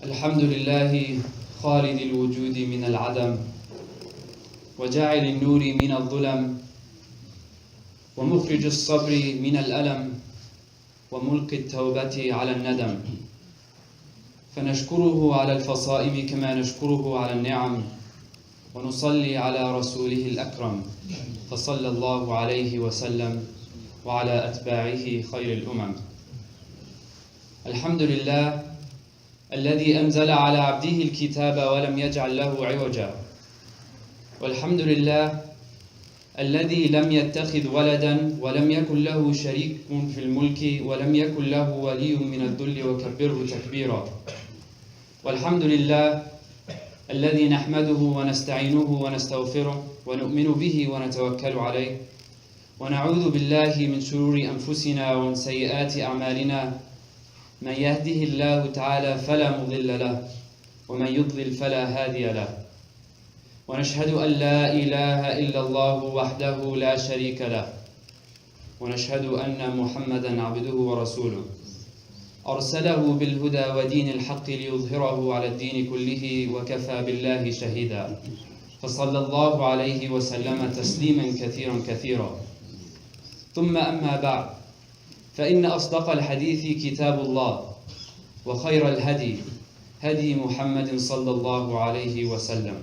الحمد لله خالد الوجود من العدم وجاعل النور من الظلم ومخرج الصبر من الألم وملقي التوبة على الندم فنشكره على الفصائم كما نشكره على النعم ونصلي على رسوله الأكرم فصلى الله عليه وسلم وعلى أتباعه خير الأمم. الحمد لله الذي أنزل على عبده الكتاب ولم يجعل له عوجا، والحمد لله الذي لم يتخذ ولدا ولم يكن له شريك في الملك ولم يكن له ولي من الذل وكبره تكبيرا، والحمد لله الذي نحمده ونستعينه ونستغفره ونؤمن به ونتوكل عليه ونعوذ بالله من شرور أنفسنا ومن سيئات أعمالنا، من يهده الله تعالى فلا مضل له ومن يضلل فلا هادي له، ونشهد أن لا إله إلا الله وحده لا شريك له، ونشهد أن محمدا عبده ورسوله أرسله بالهدى ودين الحق ليظهره على الدين كله وكفى بالله شهيدا، فصلى الله عليه وسلم تسليما كثيرا كثيرا. ثم أما بعد، فإن أصدق الحديث كتاب الله وخير الهدي هدي محمد صلى الله عليه وسلم،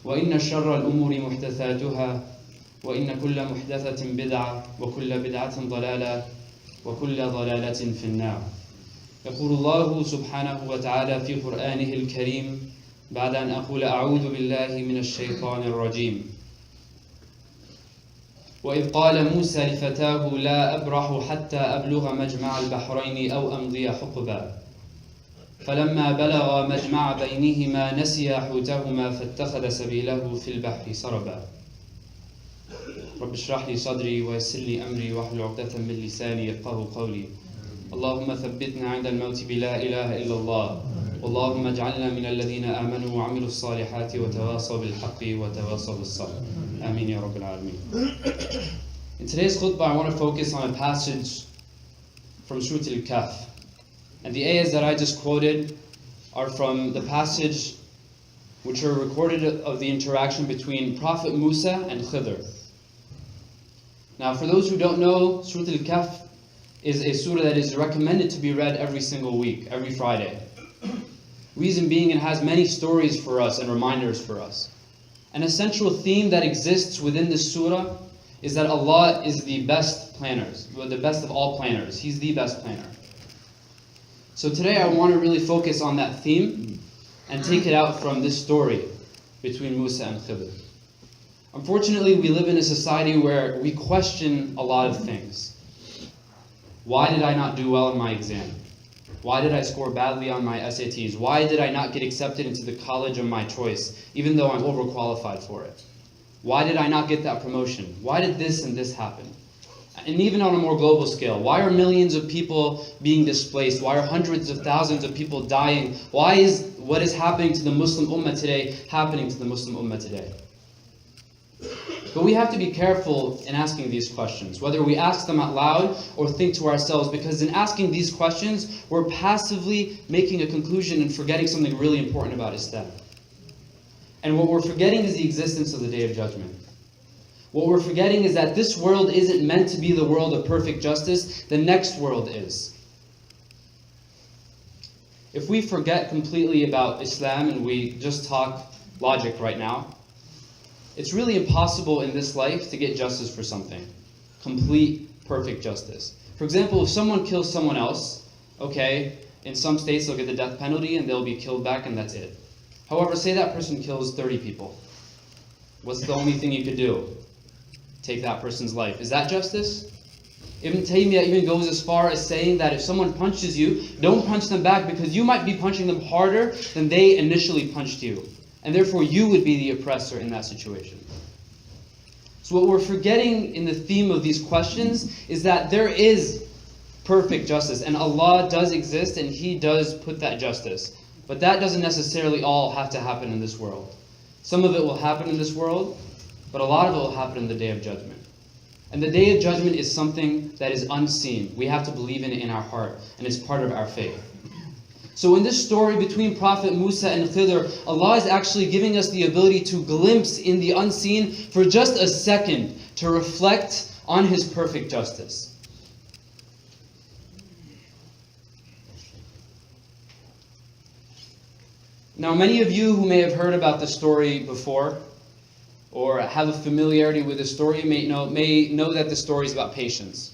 وإن شر الأمور محدثاتها وإن كل محدثة بدعة وكل بدعة ضلالة وكل ضلالة في النار. يقول الله سبحانه وتعالى في قرآنه الكريم بعد أن أقول أعوذ بالله من الشيطان الرجيم: وإذ قال موسى لفتاه لا أبرح حتى أبلغ مجمع البحرين أو أمضي حقبا، فلما بلغ مجمع بينهما نسيا حوتهما فاتخذ سبيله في البحر سربا. رب اشرح لي صدري ويسر لي أمري واحلل عقدة من لساني يفقهوا قولي. اللهم ثبتنا عند الموت بلا إله إلا الله، اللهم اجعلنا من الذين آمنوا وعملوا الصالحات وتواصوا بالحق وتواصوا بالصبر. آمين يا رب العالمين. In today's khutbah, I want to focus on a passage from Surah Al-Kahf. And the ayahs that I just quoted are from the passage which are recorded of the interaction between Prophet Musa and Khidr. Now, for those who don't know, Surah Al-Kahf is a surah that is recommended to be read every single week, every Friday. Reason being, it has many stories for us and reminders for us. An essential theme that exists within this surah is that Allah is the best planners, the best of all planners. He's the best planner. So today I want to really focus on that theme and take it out from this story between Musa and Khidr. Unfortunately, we live in a society where we question a lot of things. Why did I not do well in my exam? Why did I score badly on my SATs? Why did I not get accepted into the college of my choice, even though I'm overqualified for it? Why did I not get that promotion? Why did this and this happen? And even on a more global scale, why are millions of people being displaced? Why are hundreds of thousands of people dying? Why is what is happening to the Muslim Ummah today happening to the Muslim Ummah today? But we have to be careful in asking these questions, whether we ask them out loud or think to ourselves, because in asking these questions, we're passively making a conclusion and forgetting something really important about Islam. And what we're forgetting is the existence of the Day of Judgment. What we're forgetting is that this world isn't meant to be the world of perfect justice, the next world is. If we forget completely about Islam and we just talk logic right now, it's really impossible in this life to get justice for something. Complete, perfect justice. For example, if someone kills someone else, okay, in some states they'll get the death penalty and they'll be killed back and that's it. However, say that person kills 30 people. What's the only thing you could do? Take that person's life. Is that justice? Ibn Taymiyyah even goes as far as saying that if someone punches you, don't punch them back because you might be punching them harder than they initially punched you. And therefore you would be the oppressor in that situation. So what we're forgetting in the theme of these questions is that there is perfect justice. And Allah does exist and He does put that justice. But that doesn't necessarily all have to happen in this world. Some of it will happen in this world, but a lot of it will happen in the Day of Judgment. And the Day of Judgment is something that is unseen. We have to believe in it in our heart, and it's part of our faith. So in this story between Prophet Musa and Khidr, Allah is actually giving us the ability to glimpse in the unseen for just a second to reflect on His perfect justice. Now, many of you who may have heard about the story before, or have a familiarity with the story, may know that the story is about patience.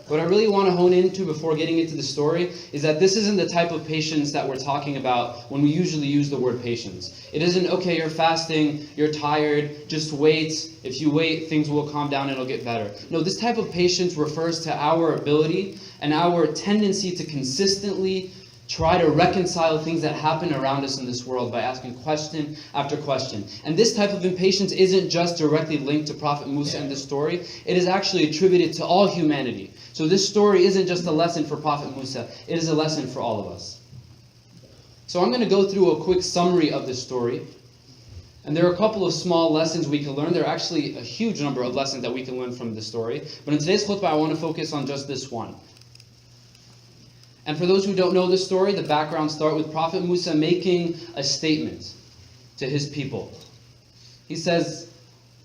What I really want to hone into before getting into the story is that this isn't the type of patience that we're talking about when we usually use the word patience. It isn't, okay, you're fasting, you're tired, just wait. If you wait, things will calm down and it'll get better. No, this type of patience refers to our ability and our tendency to consistently try to reconcile things that happen around us in this world by asking question after question. And this type of impatience isn't just directly linked to Prophet Musa in this story. It is actually attributed to all humanity. So this story isn't just a lesson for Prophet Musa. It is a lesson for all of us. So I'm going to go through a quick summary of this story. And there are a couple of small lessons we can learn. There are actually a huge number of lessons that we can learn from this story. But in today's khutbah, I want to focus on just this one. And for those who don't know the story, the background starts with Prophet Musa making a statement to his people. He says,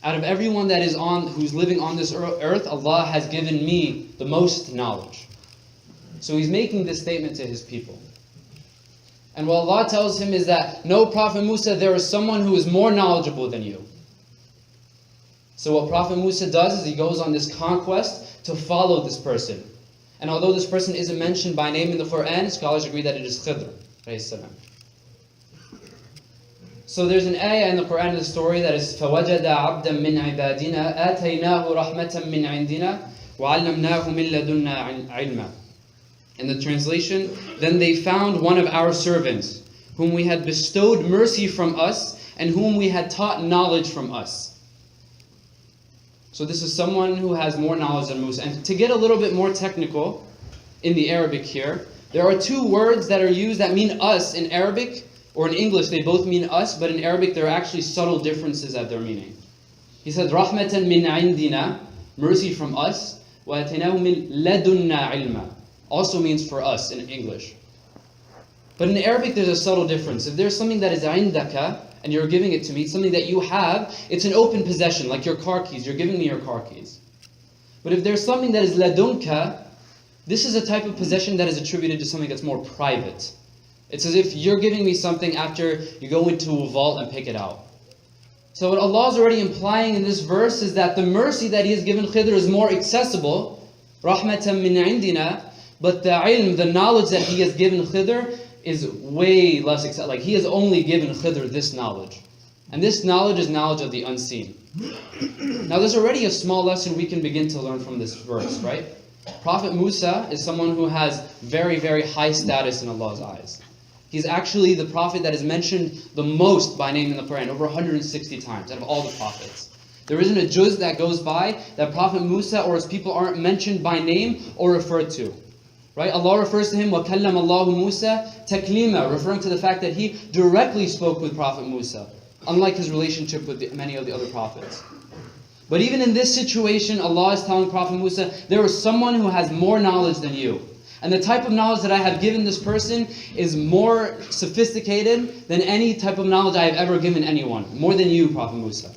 out of everyone that is who's living on this earth, Allah has given me the most knowledge. So he's making this statement to his people. And what Allah tells him is that, no, Prophet Musa, there is someone who is more knowledgeable than you. So what Prophet Musa does is he goes on this conquest to follow this person. And although this person isn't mentioned by name in the Quran, scholars agree that it is Khidr alayhi salam. So there's an ayah in the Quran in the story that is فَوَجَدَ عَبْدًا مِّنْ عِبَادِنَا آتَيْنَاهُ رَحْمَةً مِّنْ عِنْدِنَا وَعَلَّمْنَاهُ مِنْ لَدُنَّا عِلْمًا. In the translation, then they found one of our servants, whom we had bestowed mercy from us, and whom we had taught knowledge from us. So this is someone who has more knowledge than Musa. And to get a little bit more technical in the Arabic here, there are two words that are used that mean us in Arabic, or in English they both mean us, but in Arabic there are actually subtle differences at their meaning. He said, رَحْمَةً مِّنْ عِنْدِنَا, mercy from us, وَأَتَيْنَاهُ مِنْ لَدُنَّا عِلْمًا, also means for us in English. But in Arabic there's a subtle difference. If there's something that is عِنْدَكَ, and you're giving it to me, something that you have, it's an open possession, like your car keys. You're giving me your car keys. But if there's something that is ladunka, this is a type of possession that is attributed to something that's more private. It's as if you're giving me something after you go into a vault and pick it out. So what Allah is already implying in this verse is that the mercy that He has given Khidr is more accessible, rahmatan min indina, but the ilm, the knowledge that He has given Khidr is way less accessible. Like He has only given Khidr this knowledge. And this knowledge is knowledge of the unseen. Now there's already a small lesson we can begin to learn from this verse, right? Prophet Musa is someone who has very, very high status in Allah's eyes. He's actually the prophet that is mentioned the most by name in the Quran, over 160 times out of all the prophets. There isn't a juz that goes by that Prophet Musa or his people aren't mentioned by name or referred to. Right? Allah refers to him, وَكَلَّمَ اللَّهُ مُوسَى تَكْلِيمًا, referring to the fact that he directly spoke with Prophet Musa, unlike his relationship with many of the other prophets. But even in this situation, Allah is telling Prophet Musa, there is someone who has more knowledge than you. And the type of knowledge that I have given this person is more sophisticated than any type of knowledge I have ever given anyone. More than you, Prophet Musa.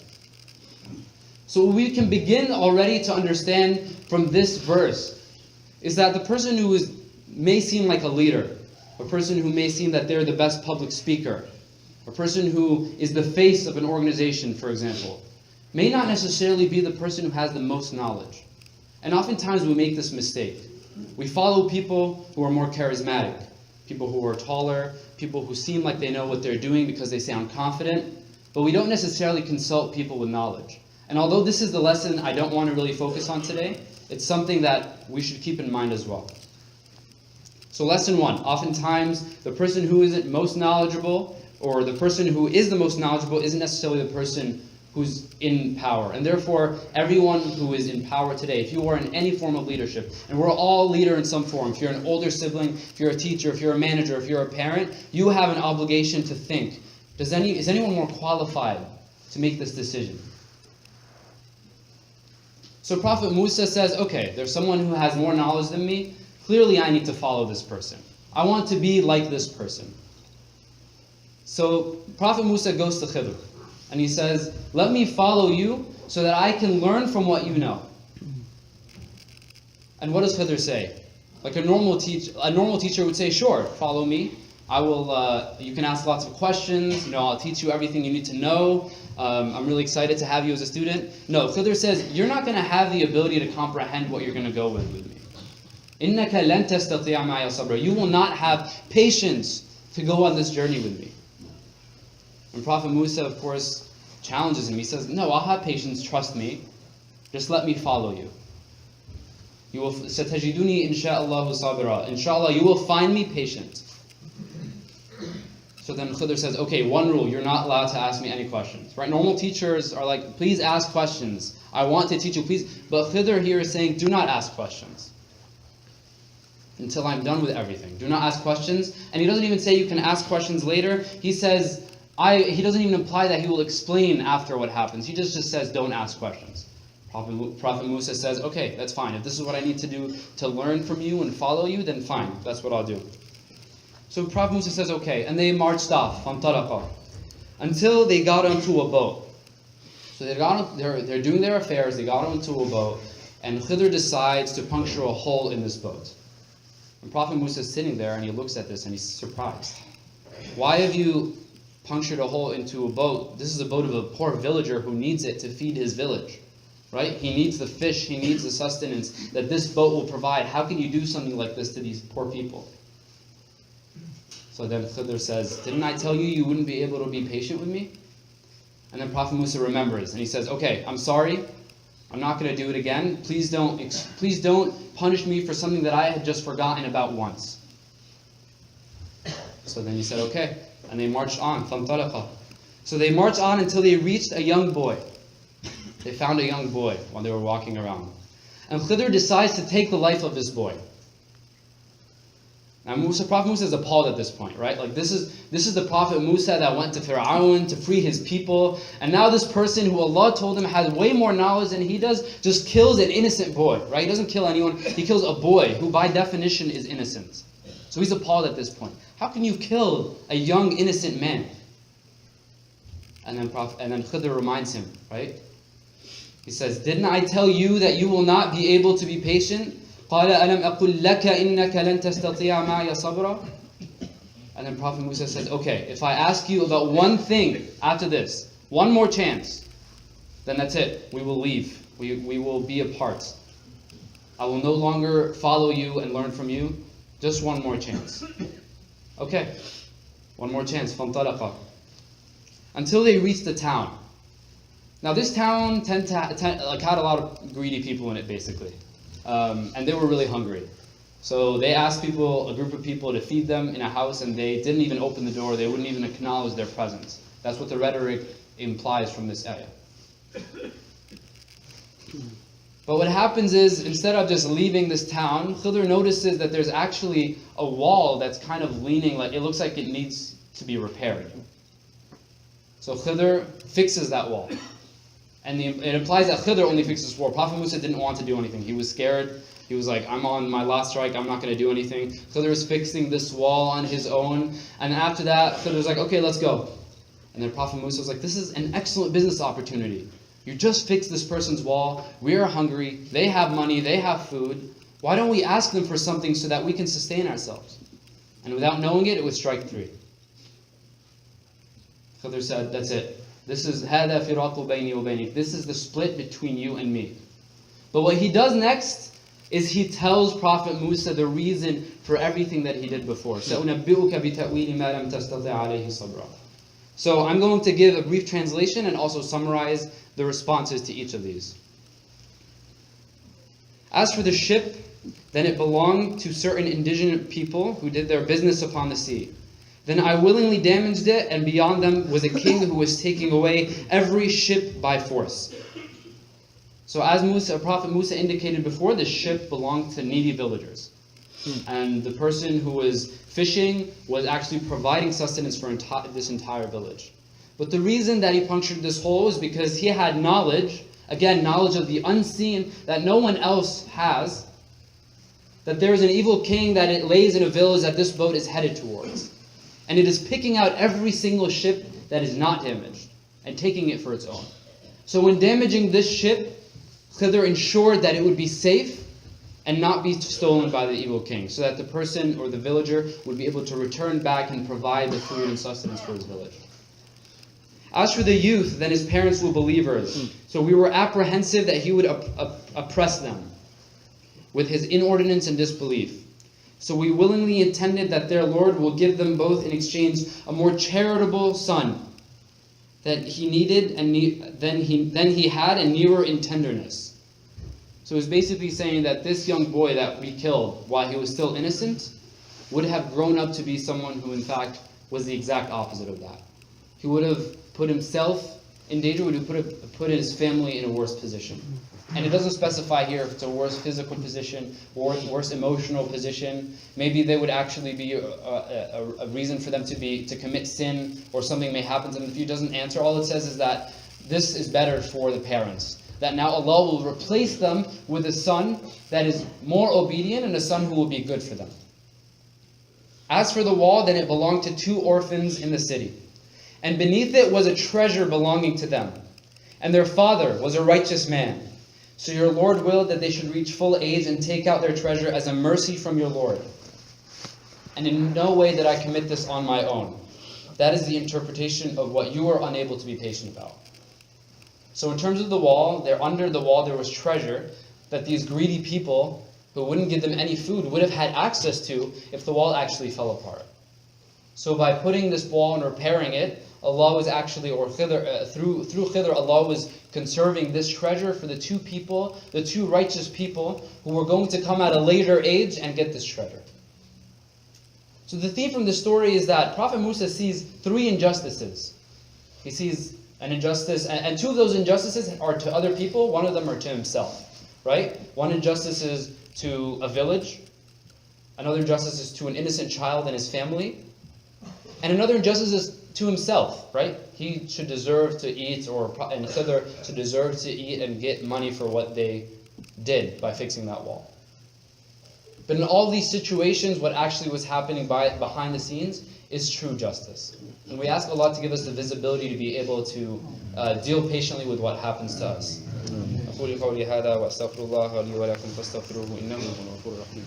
So we can begin already to understand from this verse is that the person who may seem like a leader, a person who may seem that they're the best public speaker, a person who is the face of an organization, for example, may not necessarily be the person who has the most knowledge. And oftentimes we make this mistake. We follow people who are more charismatic, people who are taller, people who seem like they know what they're doing because they sound confident, but we don't necessarily consult people with knowledge. And although this is the lesson I don't want to really focus on today, it's something that we should keep in mind as well. So lesson one, oftentimes the person who isn't most knowledgeable, or the person who is the most knowledgeable, isn't necessarily the person who's in power. And therefore, everyone who is in power today, if you are in any form of leadership, and we're all leader in some form, if you're an older sibling, if you're a teacher, if you're a manager, if you're a parent, you have an obligation to think, is anyone more qualified to make this decision? So Prophet Musa says, okay, there's someone who has more knowledge than me. Clearly I need to follow this person. I want to be like this person. So Prophet Musa goes to Khidr and he says, let me follow you so that I can learn from what you know. And what does Khidr say? Like a normal teacher would say, sure, follow me. I will. You can ask lots of questions. I'll teach you everything you need to know. I'm really excited to have you as a student. No, Khidr says, you're not going to have the ability to comprehend what you're going to go with me. إِنَّكَ لَن تَسْتَطِيعَ مَعِيَ صَبْرًا. You will not have patience to go on this journey with me. And Prophet Musa, of course, challenges him. He says, no, I'll have patience, trust me. Just let me follow you. You will satajiduni insha'Allahu sabira. Inshallah, you will find me patient. So then Khidr says, okay, one rule, you're not allowed to ask me any questions. Right? Normal teachers are like, please ask questions. I want to teach you, please. But Khidr here is saying, do not ask questions until I'm done with everything. Do not ask questions. And he doesn't even say you can ask questions later. He says, he doesn't even imply that he will explain after what happens. He just says, don't ask questions. Prophet Musa says, okay, that's fine. If this is what I need to do to learn from you and follow you, then fine, that's what I'll do. So Prophet Musa says, okay, and they marched off, until they got onto a boat. So they're doing their affairs, they got onto a boat, and Khidr decides to puncture a hole in this boat. And Prophet Musa is sitting there and he looks at this and he's surprised. Why have you punctured a hole into a boat? This is a boat of a poor villager who needs it to feed his village. Right? He needs the fish, he needs the sustenance that this boat will provide. How can you do something like this to these poor people? So then Khidr says, didn't I tell you you wouldn't be able to be patient with me? And then Prophet Musa remembers and he says, okay, I'm sorry. I'm not going to do it again. Please don't punish me for something that I had just forgotten about once. So then he said, okay. And they marched on. So they marched on until they reached a young boy. They found a young boy while they were walking around. And Khidr decides to take the life of this boy. Now Prophet Musa is appalled at this point, right? Like this is the Prophet Musa that went to Fir'aun to free his people. And now this person who Allah told him has way more knowledge than he does just kills an innocent boy, right? He doesn't kill anyone. He kills a boy who by definition is innocent. So he's appalled at this point. How can you kill a young innocent man? And then Khidr reminds him, right? He says, didn't I tell you that you will not be able to be patient? قَالَ أَلَمْ أَقُلْ لَكَ إِنَّكَ لَن تَسْتَطِيعَ مَعِيَ صَبْرًا. And then Prophet Musa says, okay, if I ask you about one thing after this, one more chance, then that's it. We will leave. We will be apart. I will no longer follow you and learn from you. Just one more chance. Okay, one more chance. فَانْطَلَقَ. Until they reached the town. Now this town had a lot of greedy people in it, basically. And they were really hungry. So they asked a group of people to feed them in a house, and they didn't even open the door. They wouldn't even acknowledge their presence. That's what the rhetoric implies from this ayah. But what happens is, instead of just leaving this town, Khidr notices that there's actually a wall that's kind of leaning, like it looks like it needs to be repaired. So Khidr fixes that wall. And it implies that Khidr only fixes this wall. Prophet Musa didn't want to do anything. He was scared. He was like, I'm on my last strike. I'm not going to do anything. Khidr is fixing this wall on his own. And after that, Khidr was like, okay, let's go. And then Prophet Musa was like, this is an excellent business opportunity. You just fixed this person's wall. We are hungry. They have money. They have food. Why don't we ask them for something so that we can sustain ourselves? And without knowing it, it was strike 3. Khidr said, that's it. This is هَذَا فِرَاقُ بَيْنِي وَبَيْنِكَ. This is the split between you and me. But what he does next is he tells Prophet Musa the reason for everything that he did before. سَأُنَبِّئُكَ بِتَأْوِيلِ مَا لَمْ تَسْتَطِعْ عَلَيْهِ صَبْرًا. So I'm going to give a brief translation and also summarize the responses to each of these. As for the ship, then it belonged to certain indigenous people who did their business upon the sea. Then I willingly damaged it, and beyond them was a king who was taking away every ship by force. So as Prophet Musa indicated before, this ship belonged to needy villagers. And the person who was fishing was actually providing sustenance for this entire village. But the reason that he punctured this hole is because he had knowledge, again, knowledge of the unseen that no one else has, that there is an evil king that it lays in a village that this boat is headed towards. And it is picking out every single ship that is not damaged and taking it for its own. So when damaging this ship, Khidr ensured that it would be safe and not be stolen by the evil king, so that the person or the villager would be able to return back and provide the food and sustenance for his village. As for the youth, then his parents were believers. So we were apprehensive that he would oppress them with his inordinance and disbelief. So we willingly intended that their Lord will give them both in exchange a more charitable son that he needed than he had, and nearer in tenderness. So it's basically saying that this young boy that we killed while he was still innocent would have grown up to be someone who in fact was the exact opposite of that. He would have put himself in danger, would have put his family in a worse position. And it doesn't specify here if it's a worse physical position or worse emotional position. Maybe they would actually be a reason for them to commit sin, or something may happen to them in the future. It doesn't answer. All it says is that this is better for the parents. That now Allah will replace them with a son that is more obedient and a son who will be good for them. As for the wall, then it belonged to 2 orphans in the city. And beneath it was a treasure belonging to them. And their father was a righteous man. So your Lord willed that they should reach full age and take out their treasure as a mercy from your Lord. And in no way did I commit this on my own. That is the interpretation of what you are unable to be patient about. So in terms of the wall, under the wall there was treasure that these greedy people who wouldn't give them any food would have had access to if the wall actually fell apart. So by putting this wall and repairing it, Allah was actually, or Khidr, through Khidr, Allah was conserving this treasure for the 2 people, the 2 righteous people who were going to come at a later age and get this treasure. So the theme from this story is that Prophet Musa sees 3 injustices. He sees an injustice, and 2 of those injustices are to other people, 1 of them are to himself, right? 1 injustice is to a village, another injustice is to an innocent child and his family, and another injustice is to himself, right? He should deserve to eat, and Khidr should deserve to eat and get money for what they did by fixing that wall. But in all these situations, what actually was happening behind the scenes is true justice. And we ask Allah to give us the visibility to be able to deal patiently with what happens to us. أقول قولي هذا وأستغفر الله لي ولكم فاستغفروه إنه هو الغفور الرحيم.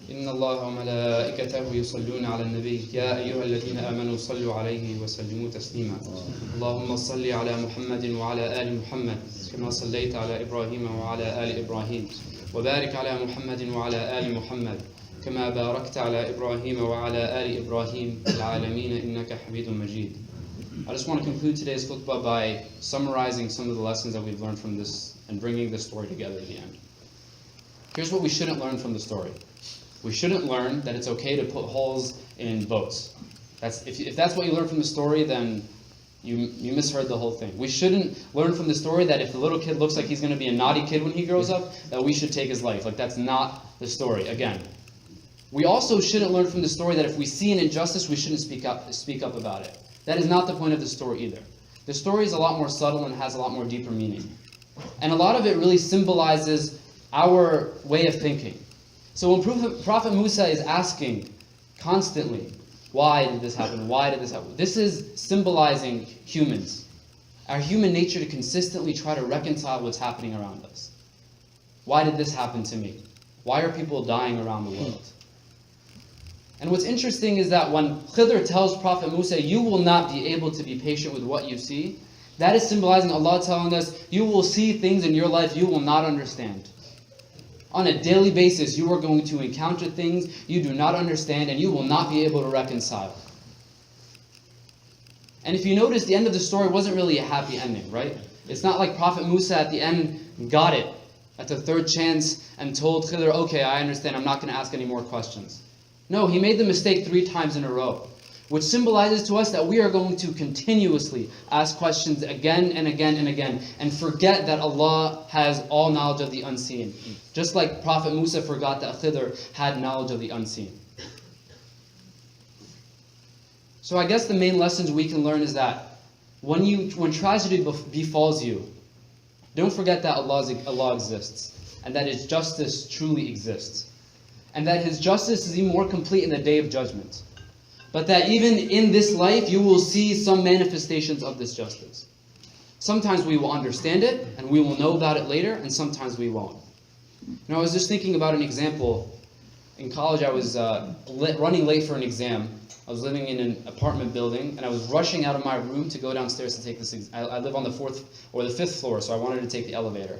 إن الله وملائكته يصلون على النبي يا أيها الذين آمنوا صلوا عليه وسلموا تسليما اللهم صل على محمد وعلى آل محمد كما صليت على إبراهيم وعلى آل إبراهيم وبارك على محمد وعلى آل محمد كما باركت على إبراهيم وعلى آل إبراهيم في العالمين إنك حميد مجيد. I just want to conclude today's khutbah by summarizing some of the lessons that we've learned from this and bringing this story together at the end. Here's what we shouldn't learn from the story. We shouldn't learn that it's okay to put holes in boats. If that's what you learn from the story, then you misheard the whole thing. We shouldn't learn from the story that if the little kid looks like he's going to be a naughty kid when he grows up, that we should take his life. Like, that's not the story. Again, we also shouldn't learn from the story that if we see an injustice, we shouldn't speak up about it. That is not the point of the story either. The story is a lot more subtle and has a lot more deeper meaning. And a lot of it really symbolizes our way of thinking. So when Prophet Musa is asking constantly, why did this happen? Why did this happen? This is symbolizing humans. Our human nature to consistently try to reconcile what's happening around us. Why did this happen to me? Why are people dying around the world? And what's interesting is that when Khidr tells Prophet Musa, you will not be able to be patient with what you see, that is symbolizing Allah telling us, you will see things in your life you will not understand. On a daily basis, you are going to encounter things you do not understand and you will not be able to reconcile. And if you notice, the end of the story wasn't really a happy ending, right? It's not like Prophet Musa at the end got it. at the third chance and told Khidr, okay, I understand, I'm not going to ask any more questions. No, he made the mistake 3 times in a row, which symbolizes to us that we are going to continuously ask questions again and again and again and forget that Allah has all knowledge of the unseen. Just like Prophet Musa forgot that Khidr had knowledge of the unseen. So I guess the main lessons we can learn is that when tragedy befalls you, don't forget that Allah exists and that His justice truly exists. And that His justice is even more complete in the Day of Judgment. But that even in this life, you will see some manifestations of this justice. Sometimes we will understand it, and we will know about it later, and sometimes we won't. I was just thinking about an example. In college, I was running late for an exam. I was living in an apartment building, and I was rushing out of my room to go downstairs to take this exam. I live on the 4th or the 5th floor, so I wanted to take the elevator.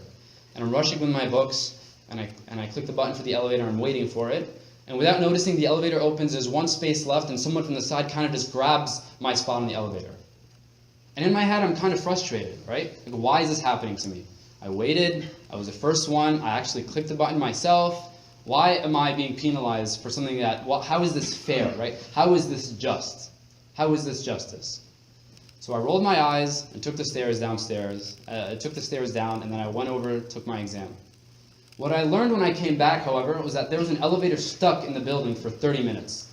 And I'm rushing with my books, and I click the button for the elevator, and I'm waiting for it. And without noticing, the elevator opens, there's one space left, and someone from the side kind of just grabs my spot on the elevator. And in my head, I'm kind of frustrated, right? Like, why is this happening to me? I waited, I was the first one, I actually clicked the button myself. Why am I being penalized for something that, how is this fair, right? How is this just? How is this justice? So I rolled my eyes and took the stairs downstairs. Took the stairs down, and then I went over, took my exam. What I learned when I came back, however, was that there was an elevator stuck in the building for 30 minutes.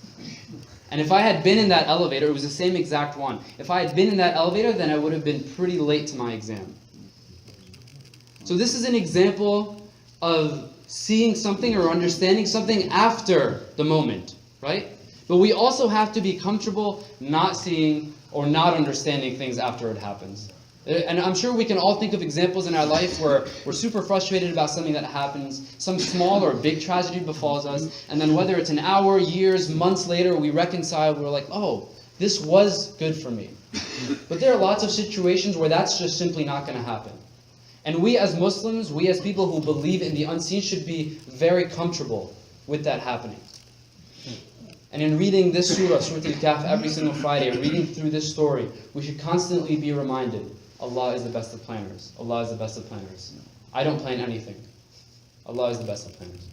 And if I had been in that elevator, it was the same exact one. If I had been in that elevator, then I would have been pretty late to my exam. So this is an example of seeing something or understanding something after the moment, right? But we also have to be comfortable not seeing or not understanding things after it happens. And I'm sure we can all think of examples in our life where we're super frustrated about something that happens, some small or big tragedy befalls us, and then whether it's an hour, years, months later, we reconcile, we're like, oh, this was good for me. But there are lots of situations where that's just simply not going to happen. And we as Muslims, we as people who believe in the unseen should be very comfortable with that happening. And in reading this surah, Surah Al-Kahf, every single Friday, reading through this story, we should constantly be reminded, Allah is the best of planners. Allah is the best of planners. I don't plan anything. Allah is the best of planners.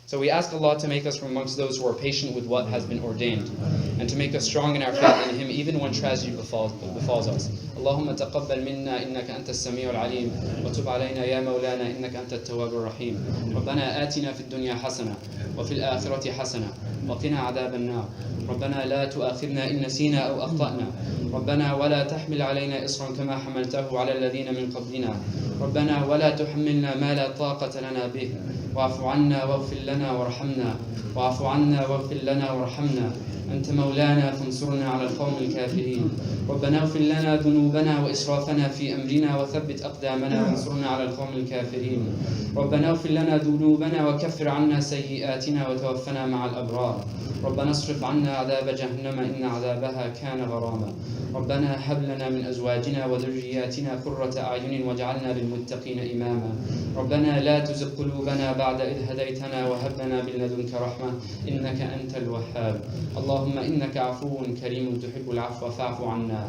So we ask Allah to make us from amongst those who are patient with what has been ordained, and to make us strong in our faith in Him even when tragedy befalls us. Allahumma taqabbal minna innaka anta as-sami'u al-alim wa tub alayna ya mawlana innaka anta at-tawwabur rahim. Rabbana atina fid dunya hasana wa fil akhirati hasana wa qina adhaban nar. Rabbana la tu'akhidhna in nasina aw akhta'na. ربنا ولا تحمل علينا إصرا كما حملته على الذين من قبلنا ربنا ولا تحملنا ما لا طاقة لنا به واعف عنا واغفر لنا وارحمنا واعف عنا واغفر لنا وارحمنا أنت مولانا فانصرنا على القوم الكافرين ربنا اغفر لنا ذنوبنا وإسرافنا في أمرنا وثبت أقدامنا وانصرنا على القوم الكافرين ربنا اغفر لنا ذنوبنا وكفر عنا سيئاتنا وتوفنا مع الأبرار ربنا اصرف عنا عذاب جهنم إن عذابها كان غراما ربنا هب لنا من أزواجنا وذرياتنا قرة أعين واجعلنا للمتقين إماما ربنا لا تزغ قلوبنا بعد إذ هديتنا وهب لنا من لدنك رحمة إنك أنت الوهاب اللهم إنك عفو كريم تحب العفو فاعف عنا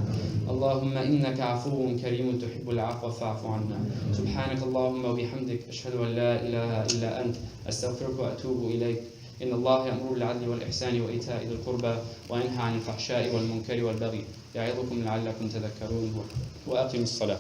اللهم إنك عفو كريم تحب العفو فاعف عنا سبحانك اللهم وبحمدك أشهد أن لا إله إلا أنت أستغفرك وأتوب إليك إن الله يأمر بالعدل والإحسان وإيتاء ذي القربى وينهى عن الفحشاء والمنكر والبغي يعظكم لعلكم تذكرون وأقم الصلاة